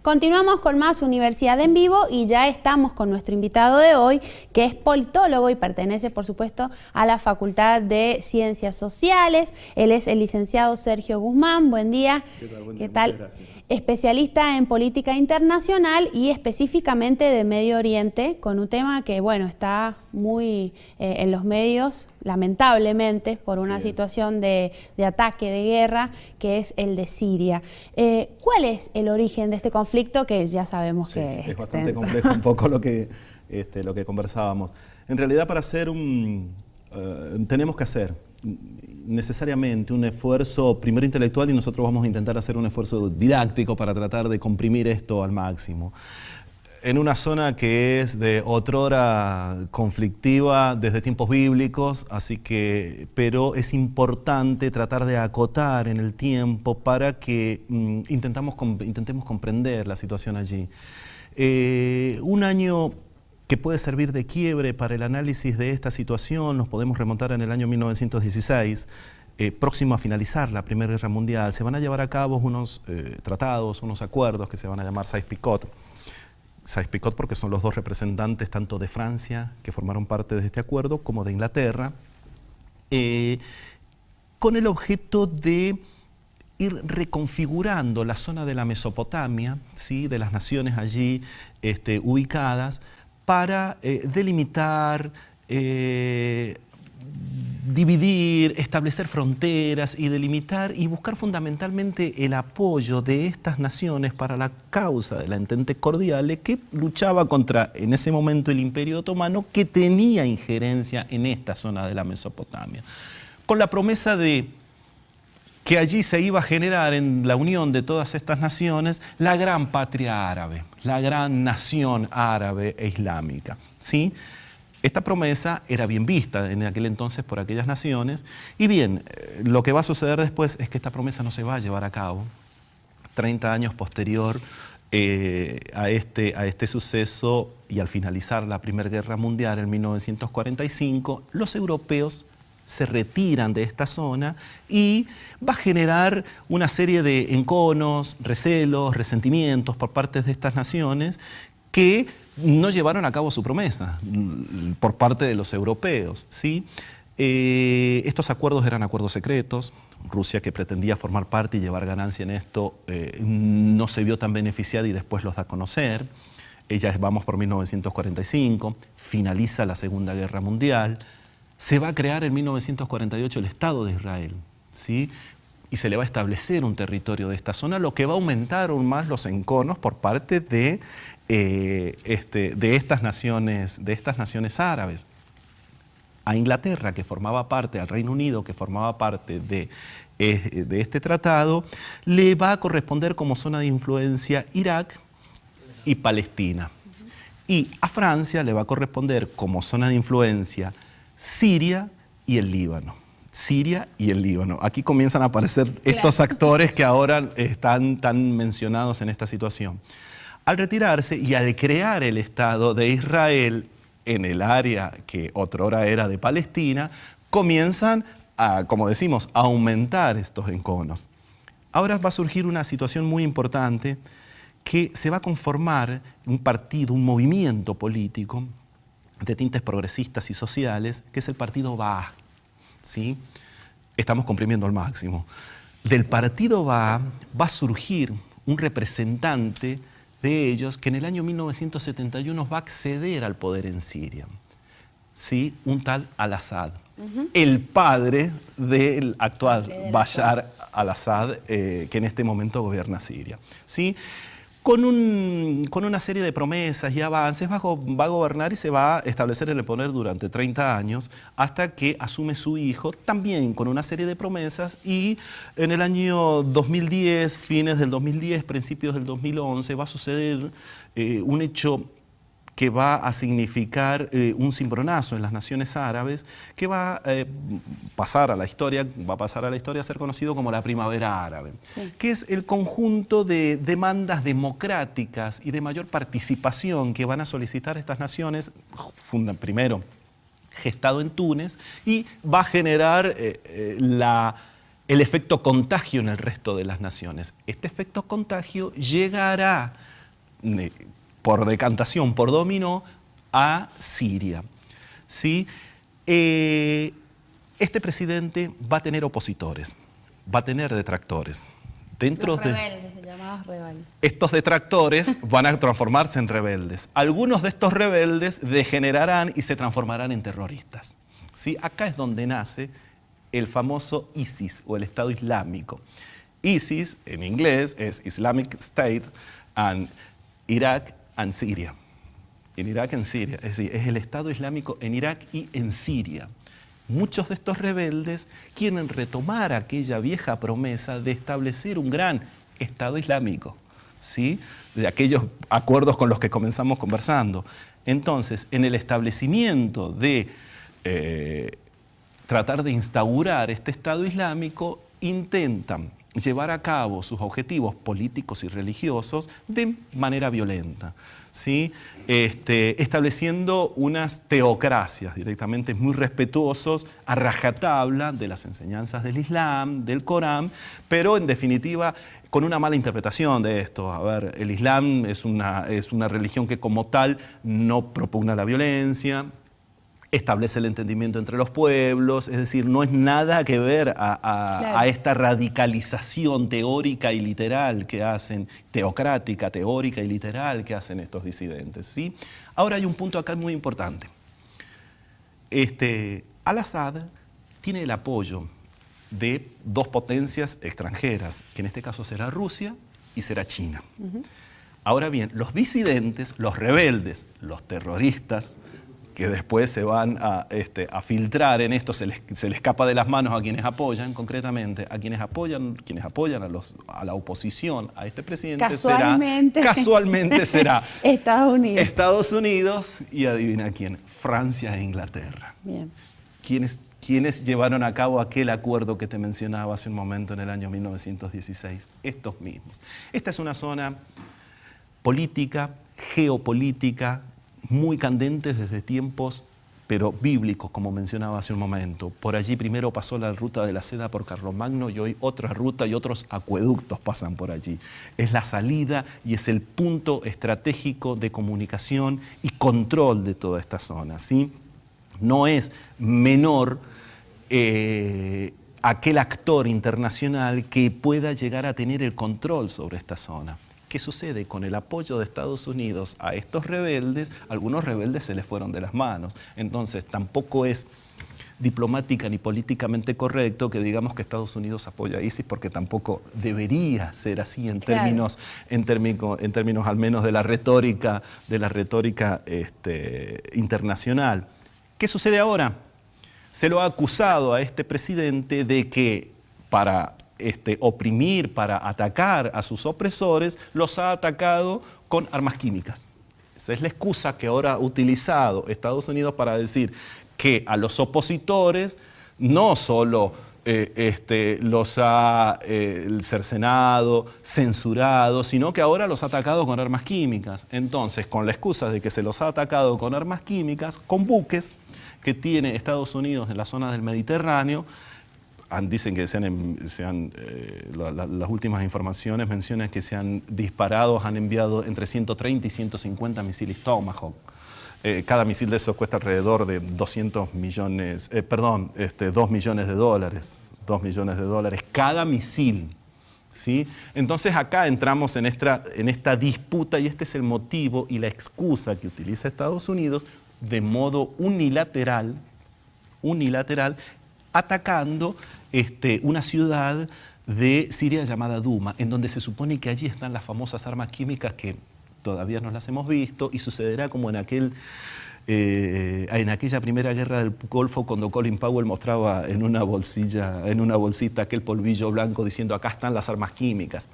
Continuamos con más Universidad en Vivo y ya estamos con nuestro invitado de hoy, que es politólogo y pertenece, por supuesto, a la Facultad de Ciencias Sociales. Él es el licenciado Sergio Guzmán. Buen día. ¿Qué tal? Buen día. ¿Qué tal? Muchas gracias. Especialista en política internacional y específicamente de Medio Oriente, con un tema que, bueno, está muy en los medios, lamentablemente, por una situación de ataque, de guerra, que es el de Siria. ¿Cuál es el origen de este conflicto? Que ya sabemos que es bastante extenso. complejo un poco lo que conversábamos. En realidad, para hacer tenemos que hacer necesariamente un esfuerzo primero intelectual, y nosotros vamos a intentar hacer un esfuerzo didáctico para tratar de comprimir esto al máximo. En una zona que es de otrora conflictiva desde tiempos bíblicos, pero es importante tratar de acotar en el tiempo para que intentemos comprender la situación allí. Un año que puede servir de quiebre para el análisis de esta situación, nos podemos remontar en el año 1916, próximo a finalizar la Primera Guerra Mundial. Se van a llevar a cabo unos tratados, unos acuerdos que se van a llamar Sykes-Picot. Sykes-Picot porque son los dos representantes tanto de Francia, que formaron parte de este acuerdo, como de Inglaterra, con el objeto de ir reconfigurando la zona de la Mesopotamia, ¿sí?, de las naciones allí ubicadas, para delimitar, dividir, establecer fronteras y delimitar y buscar fundamentalmente el apoyo de estas naciones para la causa de la Entente Cordiale, que luchaba contra, en ese momento, el Imperio Otomano, que tenía injerencia en esta zona de la Mesopotamia, con la promesa de que allí se iba a generar, en la unión de todas estas naciones, la gran patria árabe, la gran nación árabe e islámica, ¿sí? Esta promesa era bien vista en aquel entonces por aquellas naciones, y bien, lo que va a suceder después es que esta promesa no se va a llevar a cabo. 30 años posterior a este suceso, y al finalizar la Primera Guerra Mundial en 1945, los europeos se retiran de esta zona y va a generar una serie de enconos, recelos, resentimientos por parte de estas naciones que no llevaron a cabo su promesa por parte de los europeos, ¿sí? Estos acuerdos eran acuerdos secretos. Rusia, que pretendía formar parte y llevar ganancia en esto, no se vio tan beneficiada y después los da a conocer. Ya vamos por 1945, finaliza la Segunda Guerra Mundial. Se va a crear en 1948 el Estado de Israel, ¿sí? Y se le va a establecer un territorio de esta zona, lo que va a aumentar aún más los enconos por parte de estas naciones árabes. A Inglaterra, que formaba parte, al Reino Unido, que formaba parte de este tratado, le va a corresponder como zona de influencia Irak y Palestina. Y a Francia le va a corresponder como zona de influencia Siria y el Líbano. Siria y el Líbano. Aquí comienzan a aparecer estos actores que ahora están tan mencionados en esta situación. Al retirarse y al crear el Estado de Israel en el área que otrora era de Palestina, comienzan a, como decimos, a aumentar estos enconos. Ahora va a surgir una situación muy importante, que se va a conformar un partido, un movimiento político de tintes progresistas y sociales, que es el partido Ba'ath, ¿sí? Estamos comprimiendo al máximo. Del partido Ba'ath va a surgir un representante de ellos que en el año 1971 va a acceder al poder en Siria, ¿sí? Un tal al-Assad, el padre del actual Bashar al-Assad, que en este momento gobierna Siria, ¿sí? Con una serie de promesas y avances va a gobernar y se va a establecer en el poder durante 30 años hasta que asume su hijo, también con una serie de promesas, y en el año 2010, fines del 2010, principios del 2011, va a suceder un hecho que va a significar un cimbronazo en las naciones árabes, que va a pasar a la historia a ser conocido como la Primavera Árabe, que es el conjunto de demandas democráticas y de mayor participación que van a solicitar estas naciones, primero gestado en Túnez, y va a generar el efecto contagio en el resto de las naciones. Este efecto contagio llegará por decantación, por dominó, a Siria. ¿Sí? Este presidente va a tener opositores, va a tener detractores. Los rebeldes, llamados rebeldes. Estos detractores van a transformarse en rebeldes. Algunos de estos rebeldes degenerarán y se transformarán en terroristas. ¿Sí? Acá es donde nace el famoso ISIS o el Estado Islámico. ISIS en inglés es Islamic State and Iraq and Syria. En Irak y en Siria, es decir, es el Estado Islámico en Irak y en Siria. Muchos de estos rebeldes quieren retomar aquella vieja promesa de establecer un gran Estado Islámico, ¿sí? De aquellos acuerdos con los que comenzamos conversando. Entonces, en el establecimiento de tratar de instaurar este Estado Islámico, intentan llevar a cabo sus objetivos políticos y religiosos de manera violenta, ¿sí? Estableciendo unas teocracias directamente muy respetuosos a rajatabla de las enseñanzas del Islam, del Corán, pero en definitiva con una mala interpretación de esto. A ver, el Islam es una religión que como tal no propugna la violencia, establece el entendimiento entre los pueblos, es decir, no es nada que ver a esta radicalización teórica y literal que hacen, teocrática, teórica y literal que hacen estos disidentes, ¿sí? Ahora hay un punto acá muy importante. Al-Assad tiene el apoyo de dos potencias extranjeras, que en este caso será Rusia y será China. Ahora bien, los disidentes, los rebeldes, los terroristas, que después se van a filtrar en esto, se les escapa de las manos a quienes apoyan, concretamente, a quienes apoyan a la oposición, a este presidente, casualmente será Estados Unidos y adivina quién, Francia e Inglaterra. Bien. ¿Quiénes llevaron a cabo aquel acuerdo que te mencionaba hace un momento en el año 1916? Estos mismos. Esta es una zona política, geopolítica, muy candentes desde tiempos, pero bíblicos, como mencionaba hace un momento. Por allí primero pasó la ruta de la seda por Carlomagno y hoy otra ruta y otros acueductos pasan por allí. Es la salida y es el punto estratégico de comunicación y control de toda esta zona, ¿sí? No es menor aquel actor internacional que pueda llegar a tener el control sobre esta zona. ¿Qué sucede? Con el apoyo de Estados Unidos a estos rebeldes, algunos rebeldes se les fueron de las manos. Entonces, tampoco es diplomática ni políticamente correcto que digamos que Estados Unidos apoya a ISIS, porque tampoco debería ser así en términos al menos de la retórica internacional. ¿Qué sucede ahora? Se lo ha acusado a este presidente de que para oprimir, para atacar a sus opresores, los ha atacado con armas químicas. Esa es la excusa que ahora ha utilizado Estados Unidos para decir que a los opositores no solo los ha cercenado, censurado, sino que ahora los ha atacado con armas químicas. Entonces, con la excusa de que se los ha atacado con armas químicas, con buques que tiene Estados Unidos en la zona del Mediterráneo, dicen que las últimas informaciones mencionan que se han disparado, han enviado entre 130 y 150 misiles Tomahawk. Cada misil de esos cuesta alrededor de 2 millones de dólares. 2 millones de dólares cada misil, ¿sí? Entonces acá entramos en esta disputa y este es el motivo y la excusa que utiliza Estados Unidos de modo unilateral atacando una ciudad de Siria llamada Duma, en donde se supone que allí están las famosas armas químicas que todavía no las hemos visto y sucederá como en aquella primera guerra del Golfo cuando Colin Powell mostraba en una bolsita aquel polvillo blanco diciendo acá están las armas químicas.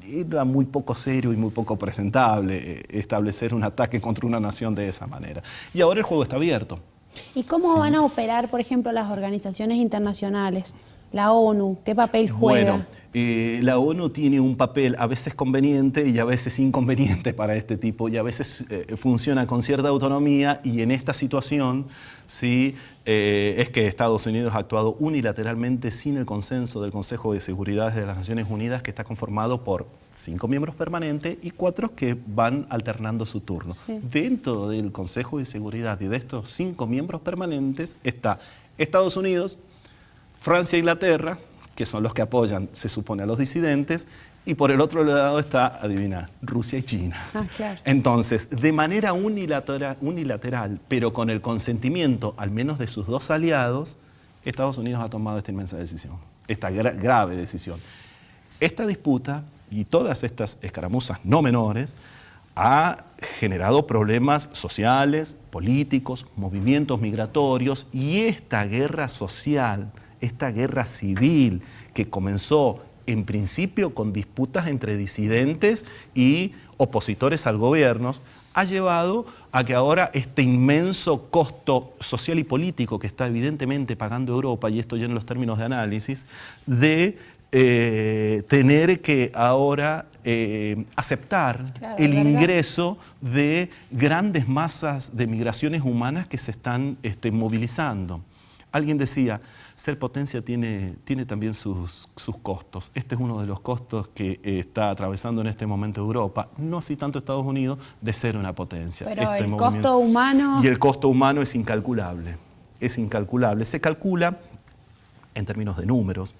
Era muy poco serio y muy poco presentable establecer un ataque contra una nación de esa manera. Y ahora el juego está abierto. ¿Y cómo van a operar, por ejemplo, las organizaciones internacionales la ONU? ¿Qué papel juega? Bueno, la ONU tiene un papel a veces conveniente y a veces inconveniente para este tipo, y a veces funciona con cierta autonomía, y en esta situación sí, es que Estados Unidos ha actuado unilateralmente sin el consenso del Consejo de Seguridad de las Naciones Unidas, que está conformado por 5 miembros permanentes y 4 que van alternando su turno. Sí. Dentro del Consejo de Seguridad y de estos 5 miembros permanentes está Estados Unidos, Francia e Inglaterra, que son los que apoyan, se supone, a los disidentes, y por el otro lado está, adivina, Rusia y China. Claro. Entonces, de manera unilateral, pero con el consentimiento al menos de sus 2 aliados, Estados Unidos ha tomado esta inmensa decisión, esta grave decisión. Esta disputa y todas estas escaramuzas no menores ha generado problemas sociales, políticos, movimientos migratorios, y esta guerra social, esta guerra civil que comenzó en principio con disputas entre disidentes y opositores al gobierno, ha llevado a que ahora este inmenso costo social y político que está evidentemente pagando Europa, y esto ya en los términos de análisis, de tener que ahora aceptar el ingreso de grandes masas de migraciones humanas que se están movilizando. Alguien decía, ser potencia tiene también sus costos. Este es uno de los costos que está atravesando en este momento Europa, no así tanto Estados Unidos, de ser una potencia. Pero el costo humano... Y el costo humano es incalculable. Es incalculable. Se calcula, en términos de números,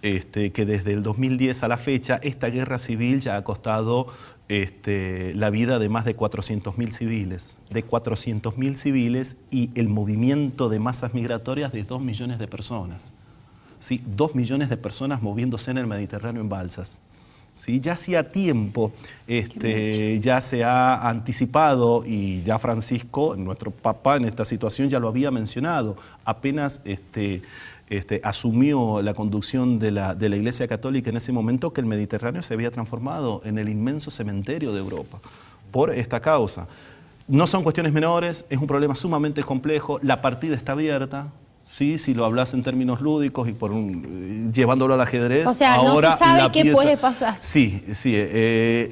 que desde el 2010 a la fecha, esta guerra civil ya ha costado la vida de más de 400.000 civiles. De 400.000 civiles y el movimiento de masas migratorias de 2 millones de personas. ¿Sí? 2 millones de personas moviéndose en el Mediterráneo en balsas. ¿Sí? Ya hacía tiempo, ya se ha anticipado, y ya Francisco, nuestro Papa, en esta situación ya lo había mencionado. Apenas asumió la conducción de la Iglesia Católica en ese momento, que el Mediterráneo se había transformado en el inmenso cementerio de Europa por esta causa. No son cuestiones menores, es un problema sumamente complejo, la partida está abierta. Sí, si lo hablas en términos lúdicos y llevándolo al ajedrez, o sea, ahora no se sabe qué puede pasar. Sí,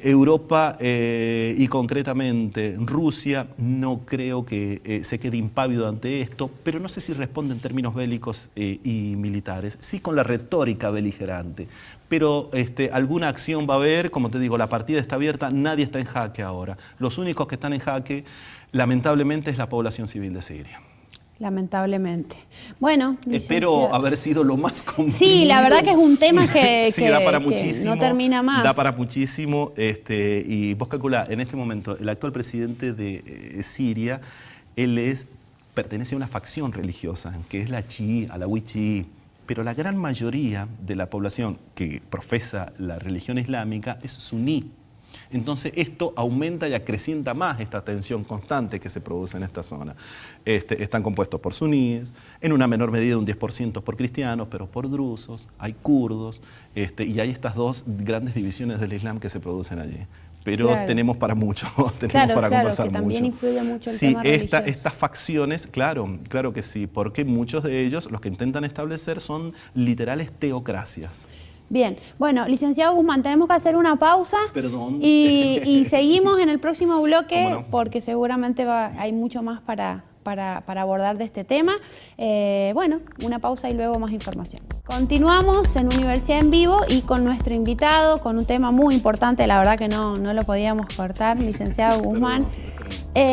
Europa y concretamente Rusia no creo que se quede impávido ante esto, pero no sé si responde en términos bélicos y militares, sí con la retórica beligerante. Pero alguna acción va a haber, como te digo, la partida está abierta, nadie está en jaque ahora. Los únicos que están en jaque, lamentablemente, es la población civil de Siria. Lamentablemente. Bueno, espero haber sido lo más comprimido. Sí, la verdad que es un tema que, sí, da para muchísimo, no termina más. Da para muchísimo. Y vos calculá, en este momento, el actual presidente de Siria, pertenece a una facción religiosa, que es la chií, alawí chií. Pero la gran mayoría de la población que profesa la religión islámica es suní. Entonces esto aumenta y acrecienta más esta tensión constante que se produce en esta zona. Están compuestos por suníes, en una menor medida un 10% por cristianos, pero por drusos, hay kurdos, y hay estas 2 grandes divisiones del Islam que se producen allí. Pero claro, tenemos para mucho, tenemos para conversar que también mucho. Influye mucho el tema religioso. Estas facciones, claro que sí, porque muchos de ellos, los que intentan establecer, son literales teocracias. Bien, bueno, licenciado Guzmán, tenemos que hacer una pausa. Perdón. Y seguimos en el próximo bloque, no, porque seguramente hay mucho más para abordar de este tema. Bueno, una pausa y luego más información. Continuamos en Universidad en Vivo y con nuestro invitado, con un tema muy importante, la verdad que no lo podíamos cortar, licenciado Guzmán.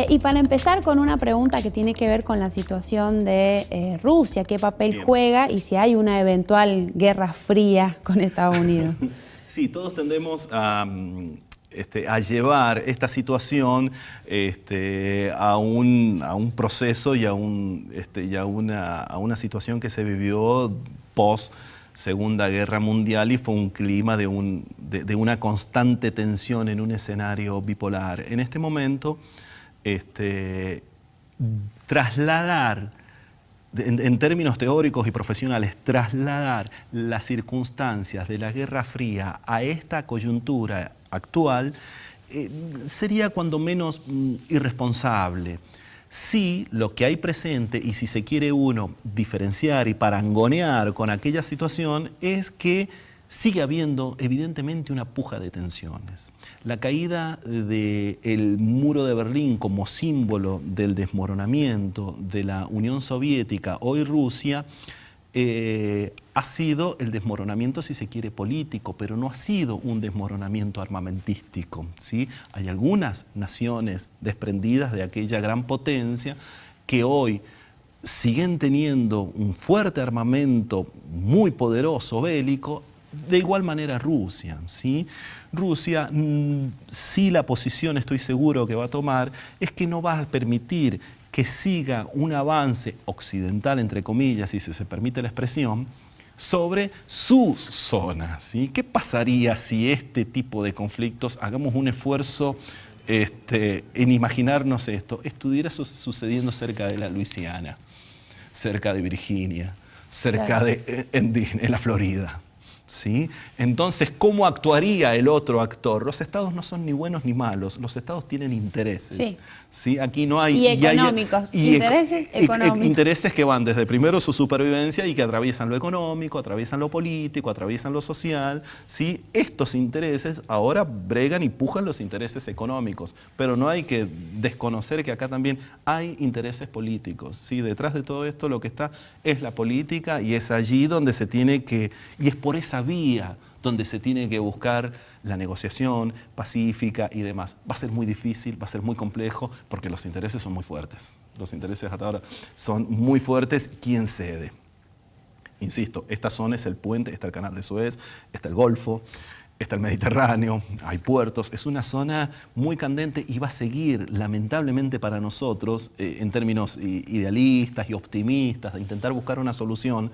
Y para empezar con una pregunta que tiene que ver con la situación de Rusia, qué papel juega y si hay una eventual guerra fría con Estados Unidos. Sí, todos tendemos a llevar esta situación a un proceso y a una situación que se vivió post Segunda Guerra Mundial, y fue un clima de una constante tensión en un escenario bipolar. En este momento, trasladar, en términos teóricos y profesionales, trasladar las circunstancias de la Guerra Fría a esta coyuntura actual sería cuando menos irresponsable. Sí, lo que hay presente, y si se quiere uno diferenciar y parangonear con aquella situación, es que sigue habiendo evidentemente una puja de tensiones. La caída del muro de Berlín como símbolo del desmoronamiento de la Unión Soviética, hoy Rusia, ha sido el desmoronamiento, si se quiere, político, pero no ha sido un desmoronamiento armamentístico, ¿sí? Hay algunas naciones desprendidas de aquella gran potencia que hoy siguen teniendo un fuerte armamento muy poderoso bélico, de igual manera Rusia, ¿sí? Rusia, sí, la posición, estoy seguro que va a tomar, es que no va a permitir que siga un avance occidental, entre comillas, si se permite la expresión, sobre sus zonas, ¿sí? ¿Qué pasaría si este tipo de conflictos, hagamos un esfuerzo en imaginarnos esto, estuviera sucediendo cerca de la Luisiana, cerca de Virginia, cerca de en la Florida? ¿Sí? Entonces, ¿cómo actuaría el otro actor? Los estados no son ni buenos ni malos, los estados tienen intereses. Sí. ¿Sí? Aquí no hay... Y económicos, intereses económicos. Intereses que van desde primero su supervivencia y que atraviesan lo económico, atraviesan lo político, atraviesan lo social. ¿Sí? Estos intereses ahora bregan y pujan los intereses económicos, pero no hay que desconocer que acá también hay intereses políticos. ¿Sí? Detrás de todo esto lo que está es la política y es allí donde se tiene que... y es por esa vía donde se tiene que buscar la negociación pacífica y demás. Va a ser muy difícil, va a ser muy complejo, porque los intereses son muy fuertes. Los intereses hasta ahora son muy fuertes. ¿Quién cede? Insisto, esta zona es el puente, está el canal de Suez, está el Golfo, está el Mediterráneo, hay puertos. Es una zona muy candente y va a seguir, lamentablemente para nosotros, en términos idealistas y optimistas, de intentar buscar una solución.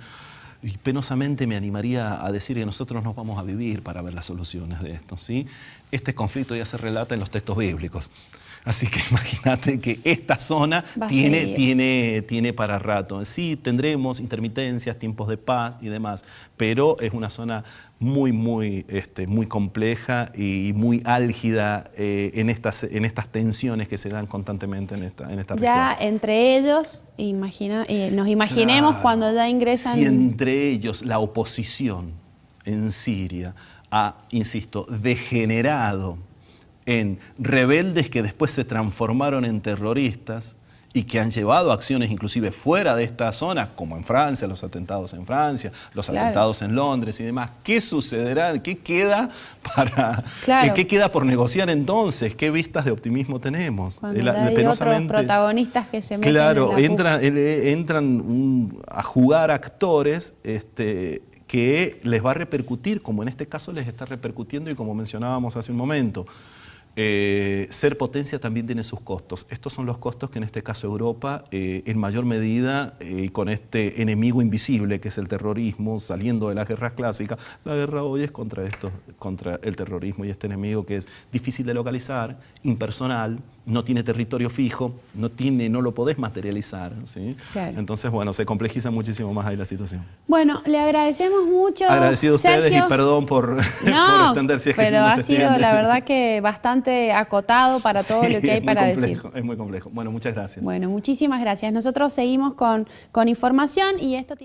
Y penosamente me animaría a decir que nosotros nos vamos a vivir para ver las soluciones de esto, ¿sí? Este conflicto ya se relata en los textos bíblicos. Así que imagínate que esta zona tiene para rato. Sí, tendremos intermitencias, tiempos de paz y demás, pero es una zona muy compleja y muy álgida en estas tensiones que se dan constantemente en esta región. Ya entre ellos, nos imaginemos claro, cuando ya ingresan... Si entre ellos la oposición en Siria ha, insisto, degenerado en rebeldes que después se transformaron en terroristas y que han llevado acciones inclusive fuera de esta zona, como en Francia, los atentados en Francia, los atentados en Londres y demás. ¿Qué sucederá? ¿Qué queda ¿qué queda por negociar entonces? ¿Qué vistas de optimismo tenemos? Hay otros protagonistas que se meten claro, en la entran a jugar actores que les va a repercutir, como en este caso les está repercutiendo y como mencionábamos hace un momento. Ser potencia también tiene sus costos. Estos son los costos que en este caso Europa, en mayor medida, con este enemigo invisible que es el terrorismo, saliendo de las guerras clásicas, la guerra hoy es contra el terrorismo y este enemigo que es difícil de localizar, impersonal, no tiene territorio fijo, no lo podés materializar, ¿sí? Claro. Entonces, bueno, se complejiza muchísimo más ahí la situación. Bueno, le agradecemos mucho, agradecido a ustedes, Sergio. Y perdón por extender si es pero que no ha se sido extiende. la verdad que bastante acotado para todo lo que hay para decir. Es muy complejo. Bueno, muchas gracias. Bueno, muchísimas gracias. Nosotros seguimos con información y esto